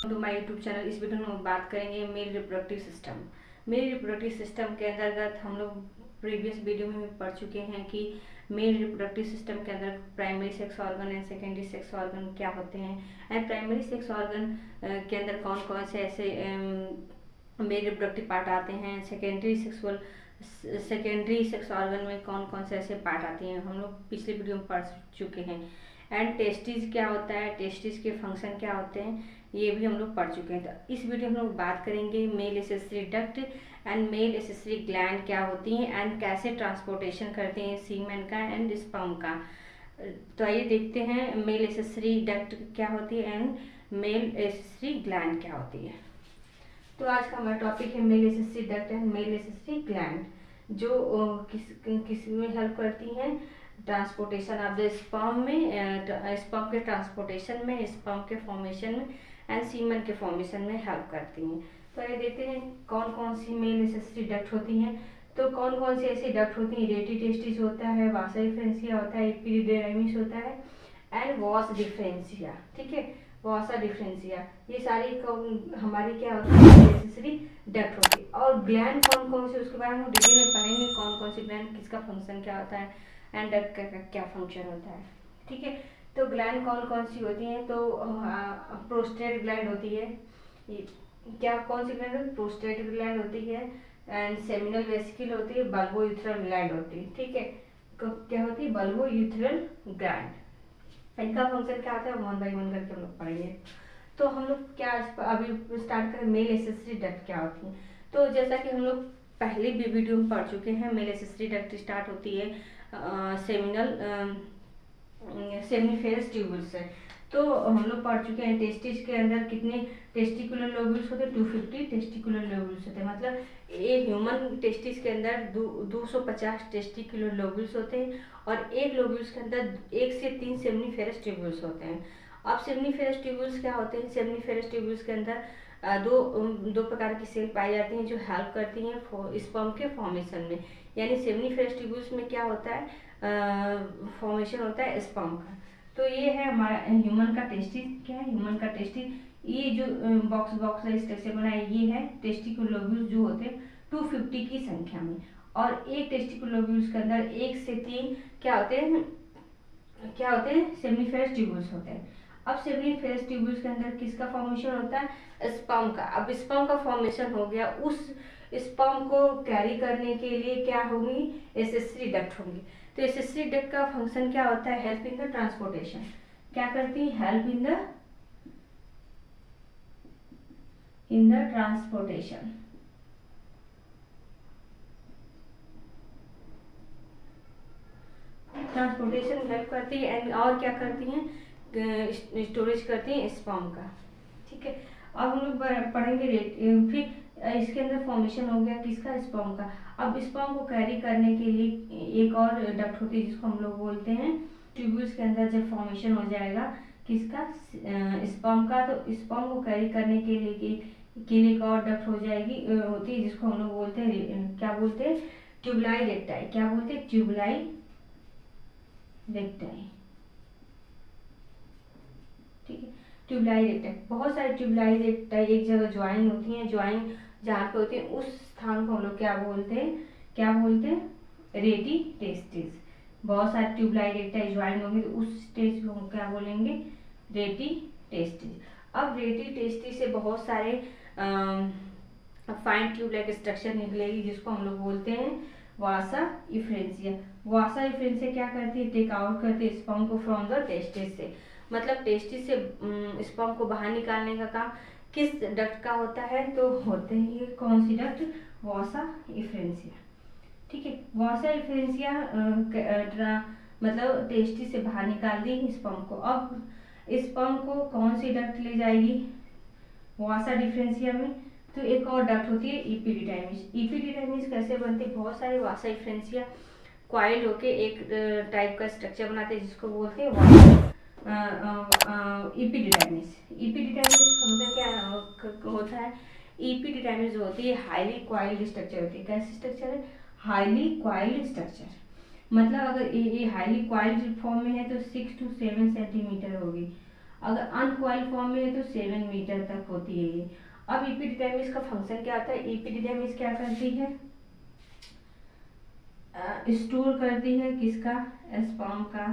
To my YouTube channel. इस video में हम बात करेंगे male reproductive system. Male reproductive system के अंतर्गत हम लोग प्रीवियस वीडियो में पढ़ चुके हैं कि मेल रिप्रोडक्टिव सिस्टम के अंदर primary sex organ and secondary sex organ क्या होते हैं, एंड प्राइमरी सेक्स ऑर्गन के अंदर कौन कौन से ऐसे मेल रिप्रोडक्टिव पार्ट आते हैं, सेकेंडरी सेक्स ऑर्गन में कौन कौन से ऐसे पार्ट आते हैं, हम लोग पिछले वीडियो में पढ़ चुके हैं। एंड टेस्टिस क्या होता है, टेस्टिस के फंक्शन क्या होते हैं, ये भी हम लोग पढ़ चुके हैं। तो इस वीडियो में हम लोग बात करेंगे male accessory duct and male accessory gland क्या होती हैं एंड कैसे ट्रांसपोर्टेशन करते हैं सीमेन का एंड स्पर्म का। तो आइए देखते हैं मेल एसेसरी डक्ट क्या होती है एंड मेल एसेसरी ग्लैंड क्या होती है। तो आज का हमारा टॉपिक है male accessory duct and male accessory gland, जो किस में हेल्प करती हैं ट्रांसपोर्टेशन ऑफ द स्पर्म में, स्पर्म के ट्रांसपोर्टेशन में, स्पर्म के फॉर्मेशन में एंड सीमन के फॉर्मेशन में हेल्प करती हैं। तो ये देखते हैं कौन कौन सी मेल एसेसरी डक्ट होती हैं। तो कौन कौन सी ऐसी डक्ट होती हैं, रेटी टेस्टिस होता है, वासा डिफरेंशिया होता है, एपिडिडाइमिस होता है एंड वॉस डिफरेंशिया। ठीक है, वॉसा डिफरेंशिया, ये सारी हमारी क्या होती है एसेसरी डक्ट होती है। और ग्लैंड कौन कौन से, उसके बारे में डिटेल में पढ़ेंगे कौन कौन सी ग्लैंड, किसका फंक्शन क्या होता है एंड डक्ट का क्या फंक्शन होता है। ठीक है, तो ग्लैंड कौन कौन सी होती हैं। तो प्रोस्टेट ग्लैंड होती है, क्या कौन सी ग्लैंड, प्रोस्टेट ग्लैंड होती है एंड सेमिनल वेसिकल होती है, बल्बो यूथरल ग्लैंड होती है। ठीक है, क्या होती है, बल्बो यूथरल ग्लैंड। इनका फंक्शन क्या होता है वन बाई वन करके हम लोग पढ़ेंगे। तो हम लोग क्या अभी स्टार्ट करें, मेल एसेसरी डक्ट क्या होती है। तो जैसा कि हम लोग पहले भी वीडियो में पढ़ चुके हैं, मेल एसेसरी डक्ट स्टार्ट होती है सेमिनिफेरस ट्यूबुल से। तो हम लोग पढ़ चुके हैं टेस्टिस के अंदर कितने टेस्टिकुलर लोब्यूल्स होते हैं, 250 टेस्टिकुलर लोब्यूल्स होते हैं। मतलब एक ह्यूमन टेस्टिस के अंदर 250 टेस्टिकुलर लोब्यूल्स होते हैं और एक लोब्यूल्स के अंदर 1 से 3 सेमिनिफेरस ट्यूबुल्स होते हैं। अब सेमिनिफेरस ट्यूबुल्स क्या होते हैं, सेमिनिफेरस ट्यूबुल्स के अंदर दो प्रकार की सेल पाई जाती हैं जो हेल्प करती हैं स्पर्म के फॉर्मेशन में। यानी सेमिनिफेरस ट्यूबुल्स में क्या होता है, फॉर्मेशन होता है स्पर्म का। तो ये है हमारा ह्यूमन का टेस्टिस। क्या है ह्यूमन का टेस्टिस, ये जो बॉक्स स्ट्रक्चर बना है ये है टेस्टिकुलर लोब्यूल्स जो होते हैं 250 की संख्या में। और एक टेस्टिकुलर लोब्यूल्स के अंदर 1 से 3 क्या होते हैं सेमिनिफेरस ट्यूबुल्स होते हैं। अब सेमिनिफेरस ट्यूबुल्स के अंदर किसका फॉर्मेशन होता है, स्पर्म का। अब स्पर्म का फॉर्मेशन हो गया, उस स्पर्म को कैरी करने के लिए क्या होंगी, एसेसरी डक्ट होंगी। तो एसेसरी डक्ट का फंक्शन क्या होता है, हेल्प इन द ट्रांसपोर्टेशन। क्या करती है, help in the transportation. Transportation help करती है एंड और क्या करती हैं, स्टोरेज करती हैं स्पर्म का। ठीक है, अब हम लोग पढ़ेंगे फिर इसके अंदर फॉर्मेशन हो गया किसका, स्पर्म का। अब स्पर्म को कैरी करने के लिए एक और डक्ट होती है जिसको हम लोग बोलते हैं ट्यूब्यूल्स के अंदर जब फॉर्मेशन हो जाएगा किसका, स्पर्म का, तो स्पर्म को कैरी करने के लिए एक और डक्ट हो जाएगी होती है जिसको हम लोग बोलते हैं, क्या बोलते हैं, ट्यूबुलाई रेक्टाई। क्या बोलते हैं, ट्यूबुलाई रेक्टाई। ठीक है, ट्यूबुलाई रेक्टाई, बहुत सारी ट्यूबुलाई रेक्टाई एक जगह ज्वाइन होती हैं, ज्वाइन जहाँ पे होती है उस स्थान को हम लोग क्या बोलते हैं, रेटी टेस्टिस। बहुत सारे ट्यूबुलाई रेक्टाई ज्वाइन होंगे तो उस स्टेज को हम क्या बोलेंगे, रेटी टेस्टिस। अब रेटी टेस्टिस से बहुत सारे फाइन ट्यूब लाइक स्ट्रक्चर निकलेगी जिसको हम लोग बोलते हैं वासा इफ्रेंसिया। वासा इफ्रेंसिया क्या करती है, टेक आउट करती है स्पर्म को फ्रॉम द टेस्टिस से। मतलब टेस्टिस से स्पर्म को बाहर निकालने का काम किस डक्ट का होता है, तो होते हैं कौन सी डक्ट, वासा इफ्रेंसिया। ठीक है, वासा इफ्रेंसिया मतलब टेस्टिस से बाहर निकाल दी स्पर्म को। अब स्पर्म को कौन सी डक्ट ले जाएगी, वासा डिफरेंशिया में। तो एक और डक्ट होती है इपिडिडाइमिस। इपिडिडाइमिस कैसे बनती है, बहुत सारे वासा डिफरेंशिया क्वाइल होके एक टाइप का स्ट्रक्चर बनाते हैं जिसको बोलते हैं इपिडिडाइमिस। इपिडिडाइमिस फंक्शन क्या होता है, इपिडिडाइमिस जो होती है हाईली क्वाइल्ड स्ट्रक्चर होती है। कैसी स्ट्रक्चर है, हाईली क्वाइल्ड स्ट्रक्चर। मतलब अगर ये हाईली क्वाइल्ड फॉर्म में है तो 6 to 7 सेंटीमीटर होगी। अगर अनकॉइल फॉर्म में है तो 7 मीटर तक होती है ये। अब एपिडिडाइमिस का फंक्शन क्या होता है, एपिडिडाइमिस क्या करती है, स्टोर करती है किसका, स्पर्म का,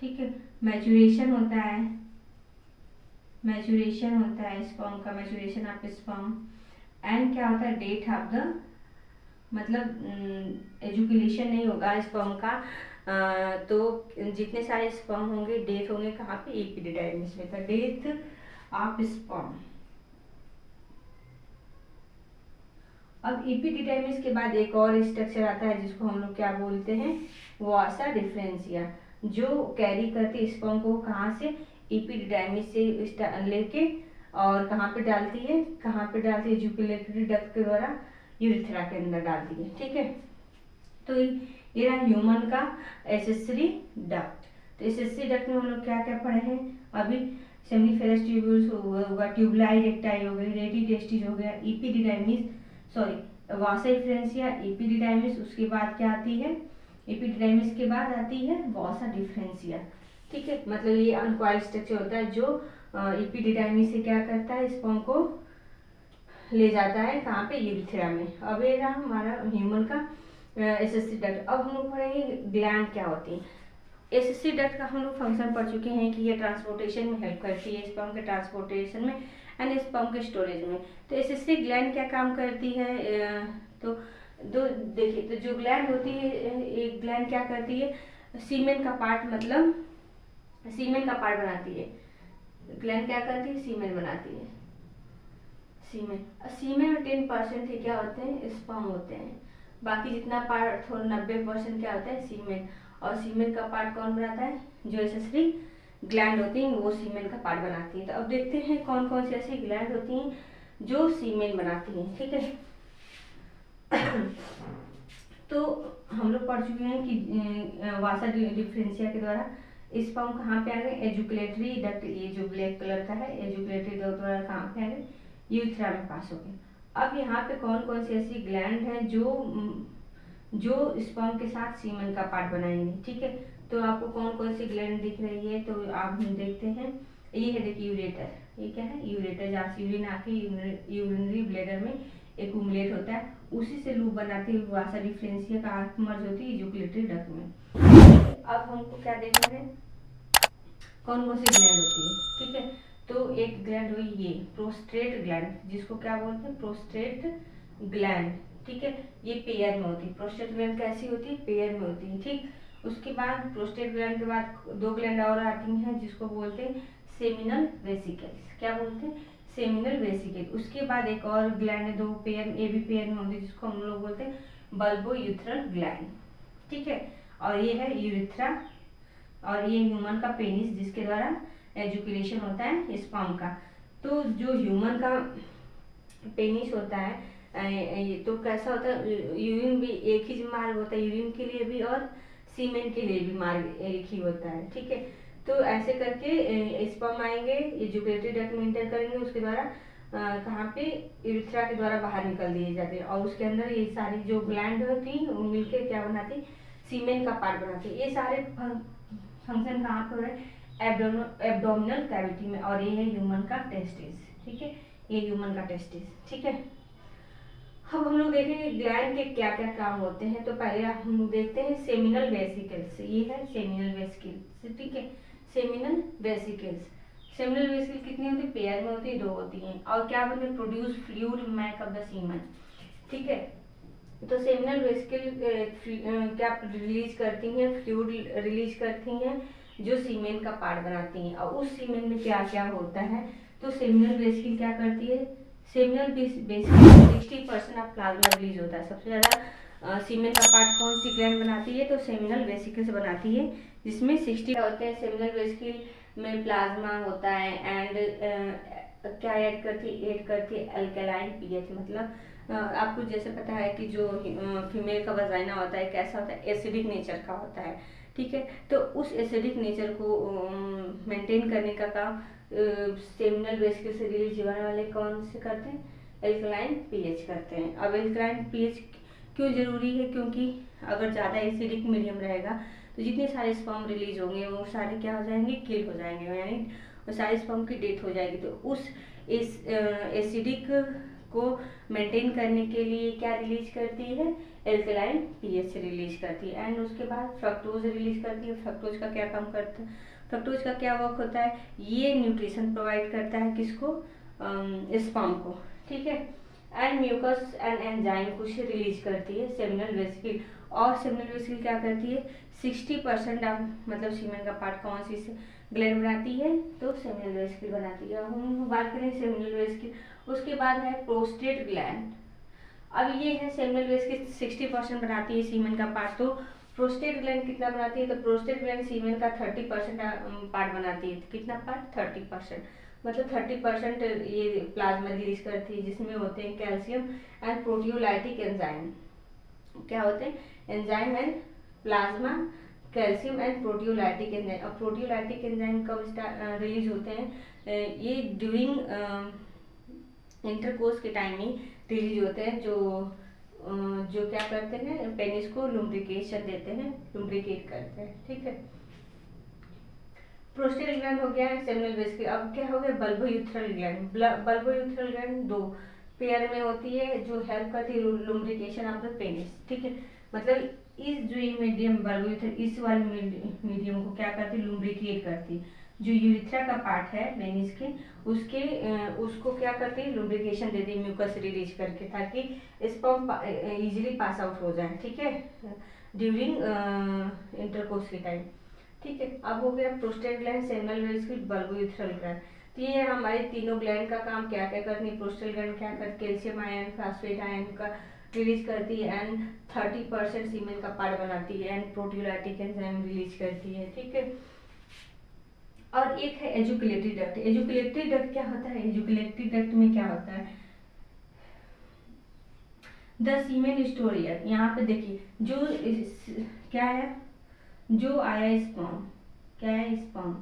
ठीक है। मैचुरेशन होता है, मैचुरेशन होता है स्पर्म का, मैचुरेशन ऑफ स्पर्म। एंड क्या होता है, डेट ऑफ द, मतलब एजुकेशन नहीं होगा स्पर्म का, तो जितने सारे स्पर्म होंगे डेथ होंगे कहाँ पे, एपिडिडाइमिस में, था डेथ ऑफ स्पर्म। अब एपिडिडाइमिस के बाद एक और स्ट्रक्चर आता है जिसको हम लोग क्या बोलते हैं, वासा डिफरेंशिया, जो कैरी करती है स्पर्म को कहाँ से, एपिडिडाइमिस से लेके और कहाँ पे डालती है, कहाँ पे डालती है, जुगुलेटरी डक्ट के द्वारा यूरिथ्रा के अंदर डालती है, ठीक है। तो ये रहा ह्यूमन का एसेसरी डक्ट। तो एसेसरी डक्ट में हम लोग क्या क्या पढ़े हैं अभी, सेमिनिफेरस ट्यूब्यूल्स होगा, ट्यूबुलाई रेक्टाई हो गई, रेडी टेस्टिस हो गया, एपिडिडाइमिस, सॉरी वासा डिफरेंशिया, एपिडिडाइमिस, उसके बाद क्या आती है, एपिडिडाइमिस के बाद आती है वासा डिफरेंशिया, ठीक है। मतलब ये अनकॉइल्ड स्ट्रक्चर होता है जो एपिडिडाइमिस से क्या करता है, स्पर्म को ले जाता है कहाँ पे, यूरिथ्रा में। अब ये रहा हमारा ह्यूमन का एसेसरी डक्ट। अब हम लोग पढ़ेंगे ग्लैंड क्या होती है। एसेसरी डक्ट का हम लोग फंक्शन पढ़ चुके हैं कि ये ट्रांसपोर्टेशन में हेल्प करती है, स्पर्म के ट्रांसपोर्टेशन में एंड स्पर्म के स्टोरेज में। तो एसेसरी ग्लैंड क्या काम करती है, तो दो देखिए, तो जो ग्लैंड होती है, एक ग्लैंड क्या करती है, सीमेन का पार्ट, मतलब सीमेन का पार्ट बनाती है। ग्लैंड क्या करती है, सीमेन बनाती है, सीमेन। सीमेन में 10% ही क्या होते हैं, स्पर्म होते हैं, बाकी जितना पार्ट 90% क्या होता है, सीमेन। और सीमेन का पार्ट कौन बनाता है, जो एसेसरी ग्लैंड होती हैं वो सीमेन का पार्ट बनाती है। तो अब देखते हैं कौन कौन सी ऐसी ग्लैंड होती हैं जो सीमेन बनाती हैं, ठीक है। तो हम लोग पढ़ चुके हैं कि वासा डिफरेंशिया के द्वारा स्पर्म कहाँ पे आ गए, एजुकुलेटरी डक्ट, ये जो ब्लैक कलर का है, एजुकुलेटरी डक्ट द्वारा कहाँ पे आ गए, यूरिथ्रा में पास हो गए। अब यहाँ पे कौन कौन सी ऐसी ग्लैंड है जो स्पर्म के साथ सीमेन का पार्ट बनाएंगे, ठीक है। तो आपको कौन कौन सी ग्लैंड दिख रही है, तो आप हम देखते हैं। ये है देखिए यूरेटर, ये क्या है, यूरेटर, जहाँ से यूरिन आके यूरिनरी ब्लैडर में एक्यूमुलेट होता है, उसी से लूप बनाती है वासा डिफरेंशिया का मर्ज होती है एजुकुलेटरी डक्ट में। अब हमको क्या देखना है, कौन कौन सी ग्लैंड होती है, ठीक है। तो एक ग्लैंड हुई ये प्रोस्टेट ग्लैंड, जिसको क्या बोलते हैं, प्रोस्टेट ग्लैंड, ठीक है। ये पेयर में होती है, प्रोस्टेट ग्लैंड कैसी होती है, पेयर में होती है, ठीक। उसके बाद प्रोस्टेट ग्लैंड के बाद दो ग्लैंड और आती हैं जिसको बोलते हैं सेमिनल वेसिकल्स, क्या बोलते हैं, सेमिनल वेसिकल। उसके बाद एक और ग्लैंड है, दो पेयर, ए भी पेयर में होती है, जिसको हम लोग बोलते हैं बल्बो यूथरल ग्लैंड, ठीक है। और ये है यूरिथ्रा, और ये ह्यूमन का पेनिस, जिसके द्वारा एजुकुलेशन होता है स्पर्म का। तो जो ह्यूमन का पेनिस होता है, ये तो कैसा होता है, यूरिन भी एक ही मार्ग होता है, यूरिन के लिए भी और सीमेन के लिए भी मार्ग एक ही होता है, ठीक है। तो ऐसे करके स्पर्म आएंगे, एजुकुलेटरी डक्ट में इंटर करेंगे, उसके द्वारा कहाँ पे, यूरिथ्रा के द्वारा बाहर निकल दिए जाते हैं, और उसके अंदर ये सारी जो ग्लैंड होती वो मिलकर क्या बनाती, सीमेन का पार्ट बनाती है। ये सारे फंक्शन कहाँ पे हो रहे हैं, एब्डोमिनल कैविटी में, और ये है ह्यूमन का टेस्टिस, ठीक है, ये ह्यूमन का टेस्टिस, ठीक है। अब हम लोग देखेंगे ग्लैंड के क्या क्या काम होते हैं। तो पहले हम लोग देखते हैं सेमिनल वेसिकल्स, ये है सेमिनल वेसिकल्स, ठीक है, सेमिनल वेसिकल्स। सेमिनल वेसिकल कितनी होती है, पेयर में होती है, दो होती हैं, और क्या बोलते हैं, produce fluid make of the semen, ठीक है। तो सेमिनल वेसिकल क्या रिलीज करती हैं, फ्लूइड रिलीज करती हैं जो सीमेन का पार्ट बनाती हैं, और उस सीमेन में क्या क्या होता है। तो सेमिनल वेसिकल क्या करती है, seminal basically 60% of plasma release होता है। सबसे ज़्यादा सीमेन का पार्ट कौन सी ग्लैंड बनाती है, तो सेमिनल वेसिकल से बनाती है, जिसमें 60 होते हैं। सेमिनल वेसिकल में प्लाज्मा होता है, एंड क्या ऐड करती है अल्कलाइन पीएच, मतलब आपको जैसे पता है कि जो फीमेल का वजाइना होता है कैसा होता है, एसिडिक नेचर का होता है, ठीक है। तो उस एसिडिक नेचर को मेंटेन करने का काम सेमिनल वेसिकल से रिलीज होने वाले कौन से करते हैं, एल्कलाइन पीएच करते हैं। अब एल्कलाइन पीएच क्यों जरूरी है, क्योंकि अगर ज़्यादा एसिडिक मीडियम रहेगा तो जितने सारे स्पर्म रिलीज होंगे वो सारे क्या हो जाएंगे, किल हो जाएंगे, यानी वो सारे स्पर्म की डेथ हो जाएगी। तो उस एसिडिक को मेंटेन करने के लिए क्या रिलीज करती है, एल्कलाइन पीएच रिलीज करती है। एंड उसके बाद फ्रक्टोज रिलीज करती है। फ्रक्टोज का क्या काम करता है, फ्रक्टोज का क्या वर्क होता है, ये न्यूट्रिशन प्रोवाइड करता है किसको, स्पर्म को, ठीक है। एंड म्यूकस एंड एंजाइम कुछ रिलीज करती है सेमिनल वेसिकल, और सेमिनल वेसिकल क्या करती है, 60% मतलब सीमेन का पार्ट कौन सी ग्लैंड बनाती है, तो सेमिनल वेसिकल बनाती है। हम बात करें सेमिनल वेसिकल, उसके बाद है प्रोस्टेट ग्लैंड। अब ये है सेमिनल वेसिकल 60% बनाती है सीमेन का पार्ट, तो प्रोस्टेट ग्लैंड कितना बनाती है, तो प्रोस्टेट ग्लैंड सीमेन का 30% पार्ट बनाती है। कितना पार्ट, 30%, मतलब 30% ये प्लाज्मा रिलीज करती है, जिसमें होते हैं कैल्शियम एंड प्रोटियोलाइटिक एंजाइम। क्या होते हैं, enzyme and plasma, calcium and proteolytic enzyme. अब प्रोटियोलाइटिक एंजाइम कब रिलीज होते हैं, ये ड्यूरिंग इंटरकोर्स के टाइम ही रिलीज होते हैं, जो क्या करते हैं, पेनिस को लुब्रिकेशन देते हैं, लुब्रिकेट करते हैं, ठीक है। प्रोस्टेट ग्लैंड हो गया है सेमिनल वेसिकल। अब क्या हो गया, बल्बोयूथरल ग्लैंड। बल्बोयूथरल ग्लैंड दो पेयर में होती है, जो हेल्प करती है लुब्रिकेशन ऑफ द पेनिस, ठीक है। मतलब इस जो ये मीडियम बल्बोयूथरल, इस वाले मीडियम को क्या करती है, लुब्रिकेट करती है। जो यूरिथ्रा का पार्ट है पेनिस के, उसको क्या करती है, लुब्रिकेशन देती है म्यूकस रिलीज करके, ताकि स्पर्म इजीली पास आउट हो जाए, ठीक है, ड्यूरिंग इंटरकोर्स के टाइम, ठीक है। अब हो गया prostate gland, seminal vesicle, bulbourethral gland. तो ये हमारे तीनों ग्लैंड का काम क्या क्या करती है। प्रोस्टेट ग्लैंड क्या करती है, कैल्शियम आयन, फास्फेट आयन का रिलीज करती है, एंड 30% सीमेन का पार्ट बनाती है, एंड प्रोटियोलाइटिक एंजाइम रिलीज करती है, ठीक है। और एक है एजुकुलेटरी डक्ट। एजुकुलेटरी डक्ट क्या होता है, एजुकुलेटरी डक्ट में क्या होता है, द सीमेन स्टोरियर। यहाँ पे देखिए जो क्या है, जो आया स्पर्म, क्या है, स्पर्म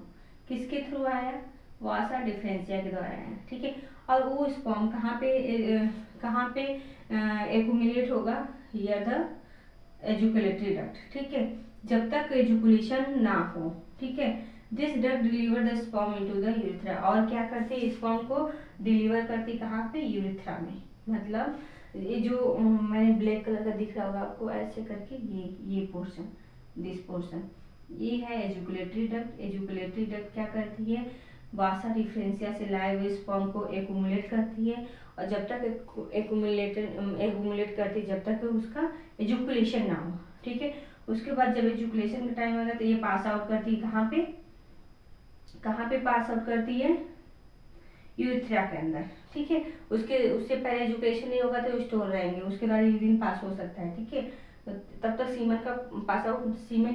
किसके थ्रू आया, वासा डिफरेंशिया के द्वारा आया, ठीक है। और वो स्पर्म कहाँ पे एक्यूमुलेट होगा, हियर द एजुकुलेटरी डक्ट, ठीक है। जब तक एजुकुलेशन ना हो, ठीक है, this duct deliver the sperm into the urethra. और क्या करती है, स्पर्म को डिलीवर करती कहाँ पे, यूरिथ्रा में। मतलब ये जो मैंने ब्लैक कलर का दिख रहा होगा आपको ऐसे करके, ये पोर्शन, दिस पोर्शन, ये है एजुकुलेटरी डक्ट। एजुकुलेटरी डक्ट क्या करती है, वासा डिफरेंशिया से लाए हुए स्पर्म को एक्यूमुलेट करती है, और जब तक एक्यूमुलेट करती है, जब तक उसका एजुकुलेशन ना हो, ठीक है। उसके बाद जब एजुकुलेशन का टाइम आएगा तो ये पास आउट करती है कहाँ पे पास आउट करती है, यूरिथ्रा के अंदर, ठीक है। उससे पहले एजुकेशन नहीं होगा तो स्टोर रहेंगे, उसके बाद यूरिन पास हो सकता है, ठीक है। तो तब तक सीमेन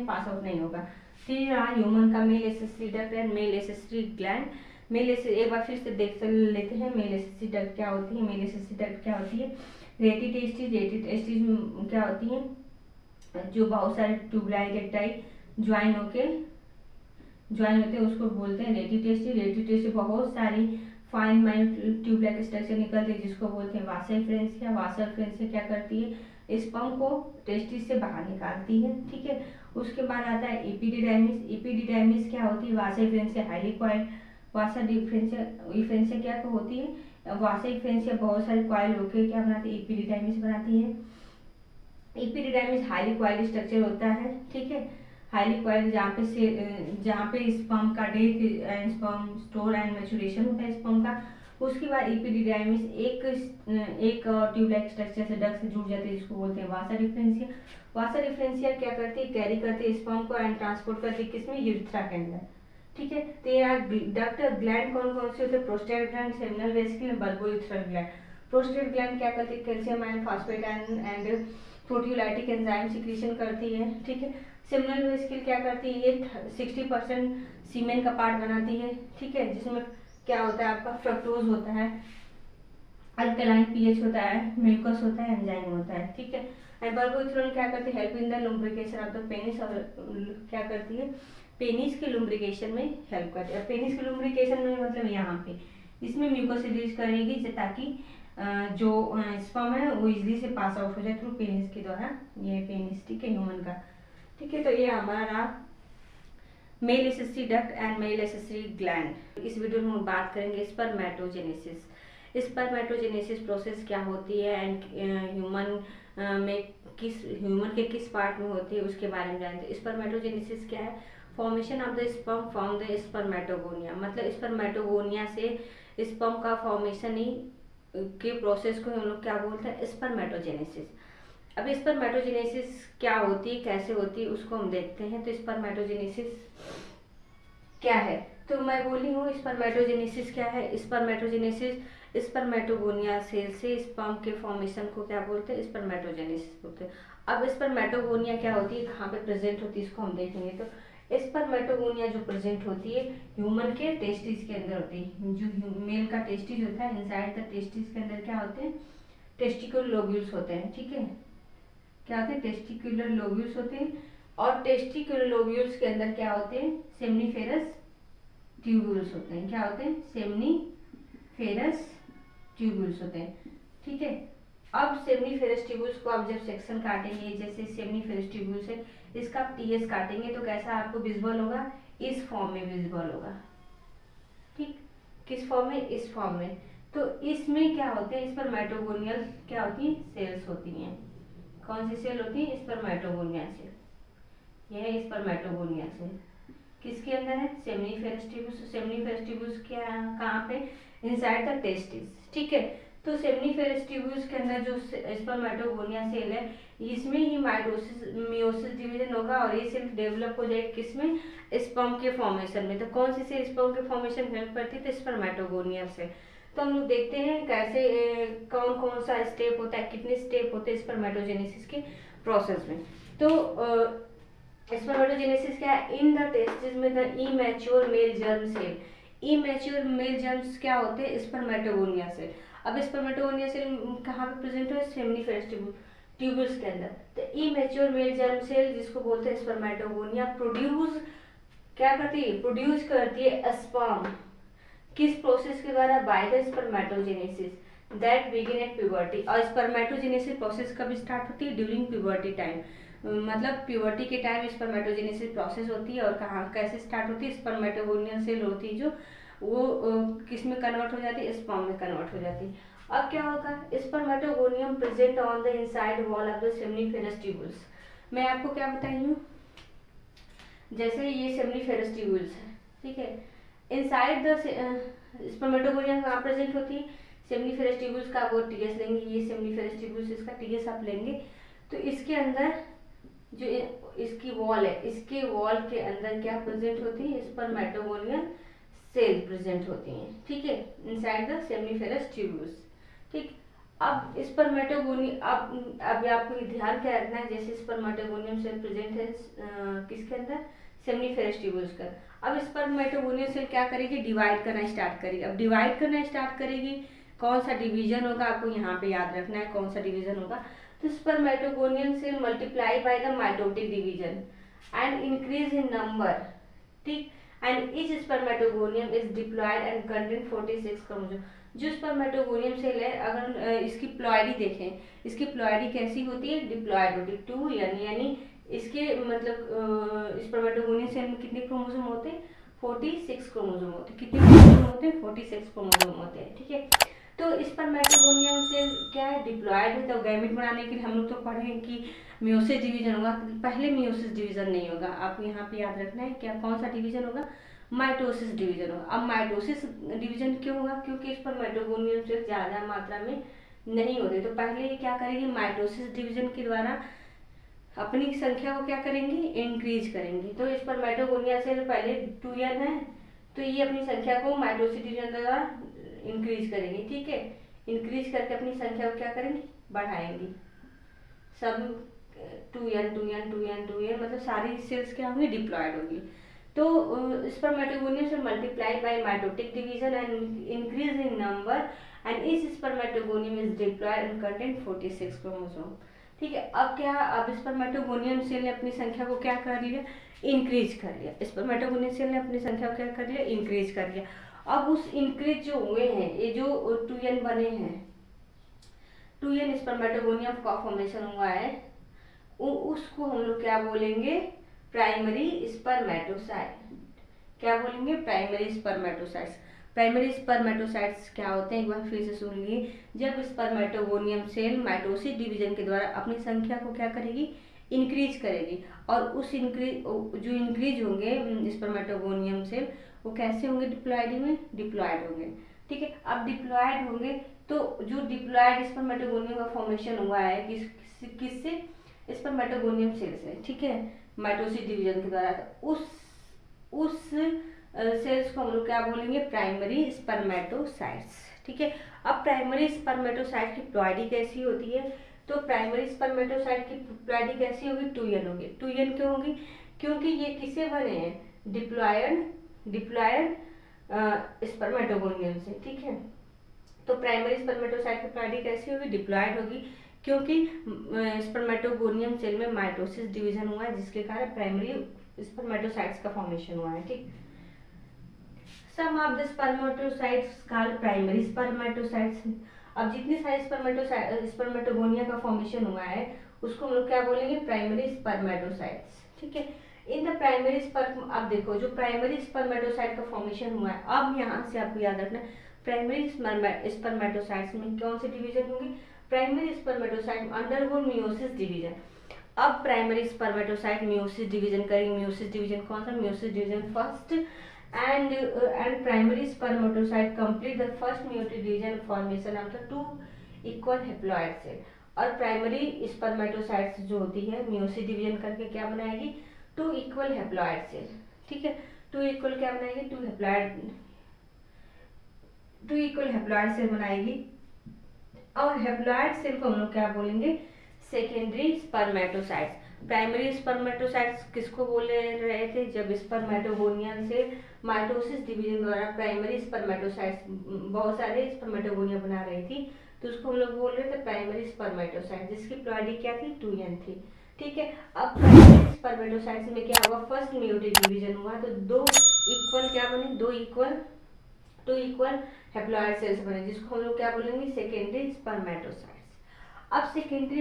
पास आउट नहीं होगा। फिर ह्यूमन का male accessory duct and male accessory gland. एक बार फिर से देख लेते हैं मेल एसेसरी डक्ट क्या होती है। मेल एसेसरी डक्ट क्या होती है, रेटी टेस्टिस क्या होती है, जो बहुत सारे ट्यूबलाइन रेक्टाई ज्वाइन होते हैं, उसको बोलते हैं रेटी टेस्टिस बहुत सारी fine minute tube like structure निकलती है, जिसको बोलते हैं वासा डिफरेंशिया। वासा डिफरेंशिया क्या करती है, स्पर्म को टेस्टिस से बाहर निकालती है, ठीक है। उसके बाद आता है एपिडिडाइमिस। एपिडिडाइमिस क्या होती है, वासा डिफरेंशिया हाईली कॉइल्ड। वासा डिफरेंशिया क्या होती है, वासा डिफरेंशिया बहुत सारी कॉइल होकर क्या बनाती है, एपिडिडाइमिस बनाती है। एपिडिडाइमिस हाईली कॉइल्ड स्ट्रक्चर होता है, ठीक है, हाईली कॉइल्ड, जहाँ पे स्पर्म का death and sperm store and maturation होता है स्पर्म का। उसके बाद एपिडिडाइमिस एक ट्यूब लाइक स्ट्रक्चर से डक्ट से जुड़ जाती है, जिसको बोलते हैं वासा डिफरेंशिया। वासा डिफरेंशिया क्या करती है, कैरी करती है स्पर्म को एंड ट्रांसपोर्ट करती है किसमें, यूरिथ्रा के अंदर, ठीक है। तो यहाँ डक्ट ग्लैंड कौन कौन से होते हैं, prostate gland, seminal vesicle, bulbourethral gland. Prostate gland क्या करती है, calcium ion, phosphate ion and proteolytic enzyme secretion करती है, ठीक है। सेमिनल वेसिकल क्या करती है, ये 60% सीमेन का पार्ट बनाती है, ठीक है, जिसमें क्या होता है आपका, फ्रक्टोज होता है, अल्कलाइन पीएच होता है, म्यूकस होता है, एंजाइम होता है, ठीक है। एंड बल्बोयूथरल क्या करती है, help in the lubrication of the penis, और क्या करती है, पेनिस के लुब्रिकेशन में हेल्प करती है। पेनिस के लुब्रिकेशन में मतलब यहाँ पे इसमें म्यूकस रिलीज करेगी, ताकि जो स्पर्म है वो इजीली से पास आउट हो जाए थ्रू पेनिस के द्वारा, ये पेनिस, ठीक है, ह्यूमन का, ठीक है, तो ये हमारा male accessory duct and male accessory gland. इस वीडियो में हम बात करेंगे स्पर्मेटोजेनेसिस। स्पर्मेटोजेनेसिस प्रोसेस क्या होती है एंड में ह्यूमन के किस पार्ट में होती है उसके बारे में जानते हैं। स्पर्मेटोजेनेसिस क्या है? Formation of the sperm from the spermatogonia, मतलब स्पर्मेटोगोनिया से स्पर्म का फॉर्मेशन ही के प्रोसेस को हम लोग क्या बोलते हैं? स्पर्मेटोजेनेसिस। अब स्पर्मेटोजेनेसिस क्या होती है, कैसे होती है, उसको हम देखते हैं। तो स्पर्मेटोजेनेसिस क्या है? तो मैं बोली हूँ स्पर्मेटोजेनेसिस क्या है। स्पर्मेटोजेनेसिस स्पर्मेटोगोनिया सेल से स्पर्म के फॉर्मेशन को क्या बोलते हैं? स्पर्मेटोजेनेसिस बोलते हैं। अब स्पर्मेटोगोनिया क्या होती है, कहाँ पे प्रेजेंट होती है, इसको हम देखेंगे। तो स्पर्मेटोगोनिया जो प्रेजेंट होती है ह्यूमन के टेस्टिस के अंदर होती है। जो मेल का टेस्टिस होता है, इनसाइड द टेस्टिस के अंदर क्या होते हैं? टेस्टिकुलर लोब्यूल्स होते हैं। ठीक है, क्या होते हैं? टेस्टिकुलर लोब्यूल्स होते हैं। और टेस्टिकुलर लोब्यूल्स के अंदर क्या होते हैं? सेमनीफेरस ट्यूब्यूल्स होते हैं। क्या होते हैं? सेमनीफेरस ट्यूब्यूल्स होते हैं। ठीक है, अब सेमनीफेरस ट्यूब्यूल्स को आप जब सेक्शन काटेंगे, जैसे सेमनीफेरस ट्यूब्यूल्स है, इसका आप टीएस काटेंगे तो कैसा आपको विजिबल होगा? इस फॉर्म में विजिबल होगा। ठीक, किस फॉर्म में? इस फॉर्म में। तो इसमें क्या होते हैं? स्पर्मेटोगोनियल क्या होती है? सेल्स होती हैं। कौन सी सेल होती है? Spermatogonia cell. यह है स्पर्मेटोगोनिया सेल। किसके अंदर है? Seminiferous tubules. सेमनीफेरस ट्यूब्यूल्स क्या, कहाँ पे? Inside the testis. ठीक है, तो सेमनीफेरस ट्यूब्यूल्स के अंदर जो स्पर्मेटोगोनिया सेल है, इसमें ही मियोसिस डिवीजन होगा और ये सेल डेवलप हो जाएगी किसमें? स्पर्म के फॉर्मेशन में। तो कौन सी सेल स्पर्म के फॉर्मेशन में हेल्प करती है? तो स्पर्मेटोगोनिया सेल। तो हम लोग देखते हैं कैसे कौन कौन सा स्टेप होता है, कितने स्टेप होते हैं स्पर्मेटोजेनेसिस के प्रोसेस में। तो स्पर्मेटोजेनेसिस क्या है? इन द टेस्टिस में the immature male germ cell. Immature male germs क्या होते हैं? Spermatogonia cell. अब स्पर्मेटोगोनिया सेल कहाँ पे प्रेजेंट है? सेमनीफेरस ट्यूब्यूल्स के अंदर। तो इमैच्योर मेल जर्म सेल जिसको बोलते हैं स्पर्मेटोगोनिया प्रोड्यूस क्या करती है? प्रोड्यूस करती है स्पर्म। किस प्रोसेस के द्वारा? By the spermatogenesis that begin at puberty. और स्पर्मेटोजेनेसिस प्रोसेस कब स्टार्ट होती है? ड्यूरिंग प्यूबर्टी टाइम, मतलब प्यूबर्टी के टाइम स्पर्मेटोजेनेसिस प्रोसेस होती है। और कहाँ कैसे स्टार्ट होती है? स्पर्मेटोगोनियल सेल होती है जो वो किस में कन्वर्ट हो जाती है? स्पर्म में कन्वर्ट हो जाती है। अब क्या होगा? Spermatogonium present on the inside wall of the seminiferous tubules. मैं आपको क्या बताई हूँ, जैसे ये सेमनीफेरस ट्यूब्यूल्स है, ठीक है, इनसाइड द स्पर्मेटोगोनियम कहाँ प्रेजेंट होती है? सेमनीफेरस ट्यूब्यूल्स का वो टीएस लेंगे, ये सेमनीफेरस ट्यूब्यूल्स इसका टीएस आप लेंगे। तो इसके अंदर जो इसकी वॉल है, इसके वॉल के अंदर क्या प्रेजेंट होती है? स्पर्मेटोगोनियल सेल प्रेजेंट होती हैं। ठीक है, इनसाइड द सेमनीफेरस ट्यूब्यूल्स। ठीक, अब स्पर्मेटोगोनी अब आपको ध्यान क्या रखना है, जैसे स्पर्मेटोगोनियम सेल प्रेजेंट है किसके अंदर? सेमनीफेरस ट्यूब्यूल्स का। अब स्पर्मेटोगोनियल सेल क्या करेगी? डिवाइड करना स्टार्ट करेगी। अब डिवाइड करना स्टार्ट करेगी, कौन सा डिवीजन होगा आपको यहाँ पे याद रखना है, कौन सा डिवीजन होगा? तो spermatogonial cell multiply by the mitotic division and increase in number. ठीक, and each spermatogonium is diploid and contain 46 chromosome. जो स्पर्मेटोगोनियम सेल है, अगर इसकी प्लॉयडी देखें, इसकी प्लॉयडी कैसी होती है? डिप्लॉयड होती है। 2 यानी इसके मतलब स्पर्मेटोगोनियम सेल में कितने क्रोमोसोम होते हैं? 46 क्रोमोसोम होते हैं। कितने क्रोमोसोम होते हैं? 46 क्रोमोसोम होते हैं। ठीक है, तो स्पर्मेटोगोनियम सेल क्या है? डिप्लॉयड है। तो गैमेट बनाने के लिए हम लोग तो पढ़े हैं कि मियोसिस डिवीजन होगा, पहले मियोसिस डिवीजन नहीं होगा। आपको यहाँ पे याद रखना है क्या, कौन सा डिवीजन होगा? माइटोसिस डिवीजन होगा। अब माइटोसिस डिवीजन क्यों होगा? क्योंकि स्पर्मेटोगोनियम सेल ज्यादा मात्रा में नहीं होते, तो पहले ये क्या करेंगे? माइटोसिस डिवीजन के द्वारा अपनी संख्या को क्या करेंगे? इंक्रीज करेंगे। तो स्पर्मेटोगोनिया सेल पहले 2n है, तो ये अपनी संख्या को माइटोसिस डिवीजन द्वारा इंक्रीज करेंगे। ठीक है, इंक्रीज करके अपनी संख्या को क्या करेंगे? बढ़ाएंगे। सब 2n मतलब सारी सेल्स क्या होंगी? डिप्लॉयड होगी। तो spermatogonium cell multiplied by mitotic division and increase in number and इस spermatogonium is diploid and contain 46 chromosome. ठीक है, अब क्या? अब स्पर्मेटोगोनियम सेल ने अपनी संख्या को क्या कर लिया? इंक्रीज कर लिया। स्पर्मेटोगोनियम सेल ने अपनी संख्या को क्या कर लिया? इंक्रीज कर लिया। अब उस इंक्रीज जो हुए हैं, ये जो 2n बने हैं, 2n स्पर्मेटोगोनियम का फॉर्मेशन हुआ है, उसको हम लोग क्या बोलेंगे, प्राइमरी स्पर्मेटोसाइट। क्या बोलेंगे, प्राइमरी स्पर्मेटोसाइट्स। प्राइमरी स्पर्मेटोसाइट्स क्या होते हैं, एक बार फिर से सुन लिए। जब स्पर्मेटोगोनियम सेल माइटोसिस डिवीजन के द्वारा अपनी संख्या को क्या करेगी, इंक्रीज करेगी, और उस जो इंक्रीज होंगे स्पर्मेटोगोनियम सेल वो कैसे होंगे, डिप्लॉयड में डिप्लॉयड होंगे। ठीक है, अब डिप्लॉयड होंगे तो जो डिप्लॉयड स्पर्मेटोगोनियम का फॉर्मेशन हुआ है किससे, स्पर्मेटोगोनियम सेल से। ठीक है, माइटोसिस डिवीजन के द्वारा, उस सेल्स को हम लोग क्या बोलेंगे, प्राइमरी स्पर्मेटोसाइट्स। ठीक है, अब प्राइमरी स्पर्मेटोसाइट की प्लॉइडी कैसी होती है, तो प्राइमरी स्पर्मेटोसाइट की प्लॉइडी कैसी होगी, 2n होगी। 2n क्यों होगी, क्योंकि ये किससे बने हैं, डिप्लॉयड स्पर्मेटोगोनियम से। ठीक है, तो प्राइमरी स्पर्मेटोसाइट की प्लॉइडी कैसी होगी, डिप्लॉयड होगी, क्योंकि स्पर्मेटोगोनियम सेल में माइटोसिस डिवीजन हुआ है, जिसके कारण प्राइमरी स्पर्मेटोसाइट्स का फॉर्मेशन हुआ है। ठीक, some of the spermatocytes called primary spermatocytes. अब जितने सारे स्पर्मेटोगोनिया का फॉर्मेशन हुआ है उसको हम लोग क्या बोलेंगे, प्राइमरी स्पर्मेटोसाइट्स। ठीक है, इन द प्राइमरी स्पर्म, अब देखो जो प्राइमरी स्पर्मेटोसाइट का फॉर्मेशन हुआ है, अब यहाँ से आपको याद रखना प्राइमरी स्पर्मेटोसाइट्स में कौन से डिवीजन होंगे, primary spermatocyte undergo meiosis division. अब प्राइमरी स्पर्मेटोसाइट मियोसिस डिवीजन करेंगे, मियोसिस डिवीजन कौन सा, meiosis division first, and primary spermatocyte complete the first meiotic division formation of the two equal haploid cell। और primary spermatocytes जो होती है meiosis division करके क्या बनाएगी, 2 इक्वल हैप्लॉइड सेल। ठीक है, 2 इक्वल क्या बनाएगी, 2 इक्वल हैप्लॉइड सेल बनाएगी। और हैप्लॉइड सेल को हम लोग क्या बोलेंगे, सेकेंडरी स्पर्मेटोसाइट्स। प्राइमरी स्पर्मेटोसाइट्स किसको बोल रहे थे, जब स्पर्मेटोगोनिया से माइटोसिस डिवीजन द्वारा प्राइमरी स्पर्मेटोसाइट्स बहुत सारे स्पर्मेटोगोनिया बना रही थी, तो उसको हम लोग बोल रहे थे प्राइमरी स्पर्मेटोसाइट, जिसकी प्लॉइडी क्या थी, 2n थी। ठीक है, अब प्राइमरी स्पर्मेटोसाइट्स में क्या हुआ, फर्स्ट मियोटिक डिवीजन हुआ, तो 2 इक्वल क्या बने, 2 इक्वल हैप्लॉइड सेल्स बने, जिसको हम लोग क्या बोलेंगे, सेकेंडरी स्पर्मेटोसाइट्स। अब सेकेंडरी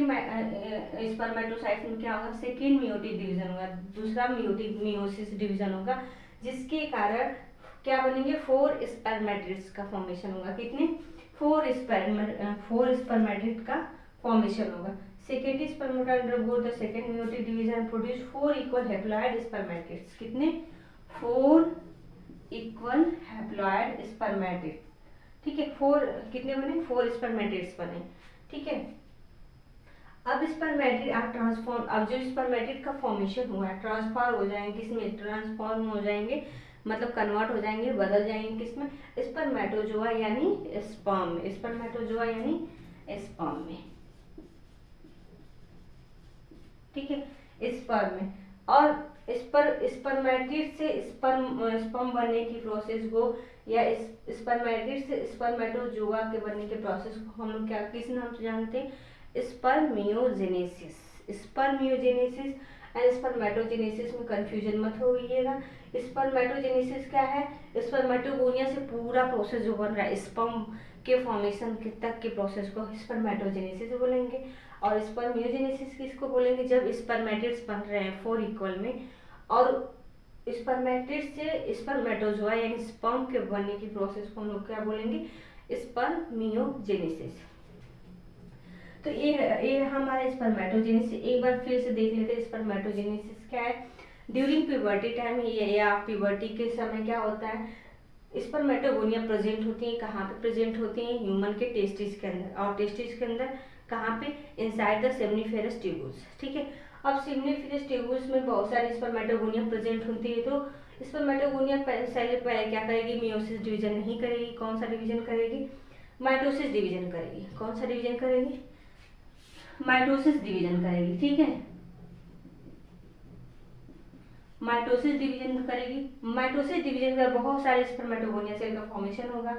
स्पर्मेटोसाइट्स में क्या होगा, सेकेंड मियोटिक डिवीजन होगा, दूसरा मियोसिस डिवीजन होगा, जिसके कारण क्या बनेंगे, 4 स्पर्मेटिड्स का फॉर्मेशन होगा। कितने, 4 स्पर्मेटिड का फॉर्मेशन होगा। Secondary spermatocyte undergo the second meiotic division produce 4 equal haploid spermatids. कितने, 4 इक्वल हैप्लॉइड स्पर्मेटिड। ठीक है, 4 कितने बने, 4 स्पर्मेटिड्स बने। ठीक है, अब स्पर्मेटिड ट्रांसफॉर्म, अब जो स्पर्मेटिड का फॉर्मेशन हुआ है ट्रांसफॉर्म हो जाएंगे किसमें, ट्रांसफॉर्म हो जाएंगे मतलब कन्वर्ट हो जाएंगे, बदल जाएंगे किसमें, स्पर्मेटोजोआ यानी स्पर्म में, स्पर्मेटोजोआ यानी स्पर्म में। ठीक है, स्पर्म में, और स्पर्मेटिड से स्पर्म बनने की प्रोसेस को, या स्पर्मेटिड से स्पर्मेटोजोआ के बनने के प्रोसेस को हम लोग क्या किस नाम से जानते हैं, स्पर्मियोजेनेसिस। स्पर्मियोजेनेसिस एंड स्पर्मेटोजेनेसिस में कंफ्यूजन मत होइएगा। स्पर्मेटोजेनेसिस क्या है, स्पर्मेटोगोनिया से पूरा प्रोसेस जो बन रहा है स्पर्म के फॉर्मेशन के तक के प्रोसेस को स्पर्मेटोजेनेसिस बोलेंगे। और स्पर्मियोजेनेसिस किसको बोलेंगे, जब स्पर्मेटिड्स बन रहे हैं 4 इक्वल में, और स्पर्मेटिड से स्पर्मेटोजोआ यानी स्पर्म के बनने की प्रोसेस को हम लोग क्या बोलेंगे, स्पर्मियोजेनेसिस। तो ये हमारे स्पर्मेटोजेनेसिस, एक बार फिर से देख लेते हैं स्पर्मेटोजेनेसिस क्या है। ड्यूरिंग प्यूबर्टी टाइम या प्यूबर्टी के समय क्या होता है, स्पर्मेटोगोनिया प्रेजेंट होती है, कहाँ पे प्रेजेंट होती हैं, ह्यूमन के टेस्टिस के अंदर, और टेस्टिस के अंदर कहाँ पे, इनसाइड द सेमनीफेरस ट्यूबुल्स। ठीक है, अब सेमनीफेरस ट्यूबुल्स में बहुत सारी स्पर्मेटोगोनिया प्रेजेंट होती है, तो स्पर्मेटोगोनिया पहले क्या करेगी, मियोसिस डिवीजन नहीं करेगी, कौन सा डिवीजन करेगी, माइटोसिस डिवीजन करेगी। कौन सा डिवीजन करेगी, माइटोसिस डिवीजन करेगी। ठीक है, माइटोसिस डिवीजन करेगी। माइटोसिस डिवीजन कर बहुत सारे स्पर्मेटोगोनिया सेल का फॉर्मेशन होगा।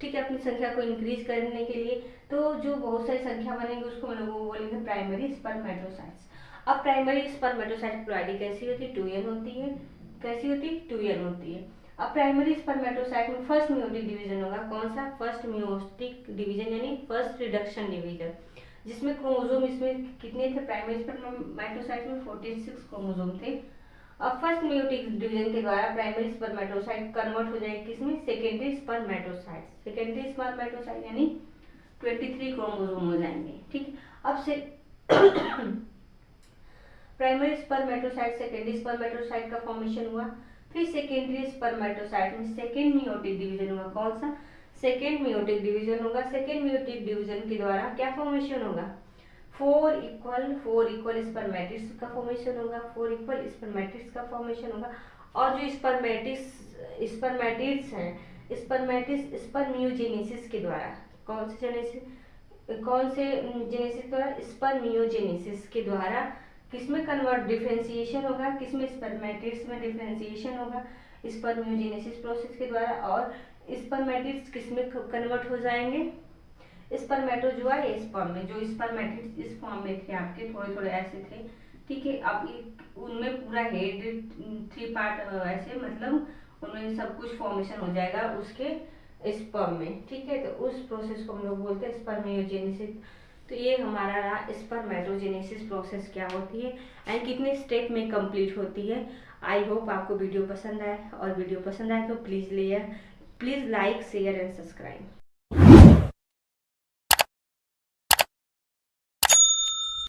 ठीक है, अपनी संख्या को इंक्रीज करने के लिए, तो जो बहुत सारी संख्या बनेंगे उसको हम लोग बोलेंगे प्राइमरी स्पर्मेटोसाइट्स। अब प्राइमरी स्पर्मेटोसाइट प्लॉइडी कैसी होती है, 2n होती है। कैसी होती है, 2n होती है। अब प्राइमरी स्पर्मेटोसाइट में फर्स्ट मियोटिक डिवीजन होगा, कौन सा, फर्स्ट मियोटिक डिवीजन यानी फर्स्ट रिडक्शन डिवीजन। जिसमें क्रोमोसोम इसमें कितने थे, प्राइमरी स्पर्मेटोसाइट में 46 क्रोमोसोम थे। अब फर्स्ट मेयोटिक डिवीजन के द्वारा प्राइमरी स्पर्मेटोसाइट कन्वर्ट हो जाएगी किसमें, सेकेंडरी स्पर्मेटोसाइट। सेकेंडरी स्पर्मेटोसाइट यानी 23 क्रोमोसोम हो जाएंगे, ठीक। अब से प्राइमरी स्पर्मेटोसाइट सेकेंडरी स्पर्मेटोसाइट का फॉर्मेशन हुआ। फिर सेकेंडरी स्पर्मेटोसाइट में सेकेंड मेयोटिक डिवीजन हुआ। कौन सा, सेकेंड मेयोटिक डिवीजन होगा। सेकेंड मेयोटिक डिवीजन के द्वारा क्या फॉर्मेशन होगा, 4 इक्वल स्पर्मेटिड्स का फॉर्मेशन होगा। 4 इक्वल स्पर्मेटिड्स का फॉर्मेशन होगा। और जो स्पर्मेटिड्स हैं, स्पर्मेटिड्स स्पर्मियोजेनेसिस के द्वारा, कौन से जेनेसिस के द्वारा, स्पर्मियोजेनेसिस के द्वारा किसमें कन्वर्ट, डिफरेंशिएशन होगा, किसमें, स्पर्मेटिड्स में डिफरेंशिएशन होगा स्पर्मियोजेनेसिस प्रोसेस के द्वारा। और स्पर्मेटिड्स किसमें कन्वर्ट हो जाएंगे, स्पर्मेटोजोआ या स्पर्म में। जो स्पर्मेटिड्स इस फॉर्म में थे आपके, थोड़े थोड़े ऐसे थे, ठीक है। अब उनमें पूरा हेड 3 पार्ट ऐसे, मतलब उनमें सब कुछ फॉर्मेशन हो जाएगा उसके स्पर्म में, ठीक है। तो उस प्रोसेस को हम लोग बोलते हैं स्पर्मियोजेनेसिस। तो ये हमारा रहा स्पर्मेटोजेनेसिस प्रोसेस क्या होती है एंड कितने स्टेप में कंप्लीट होती है। आई होप आपको वीडियो पसंद आए, और वीडियो पसंद आए तो please like share and subscribe.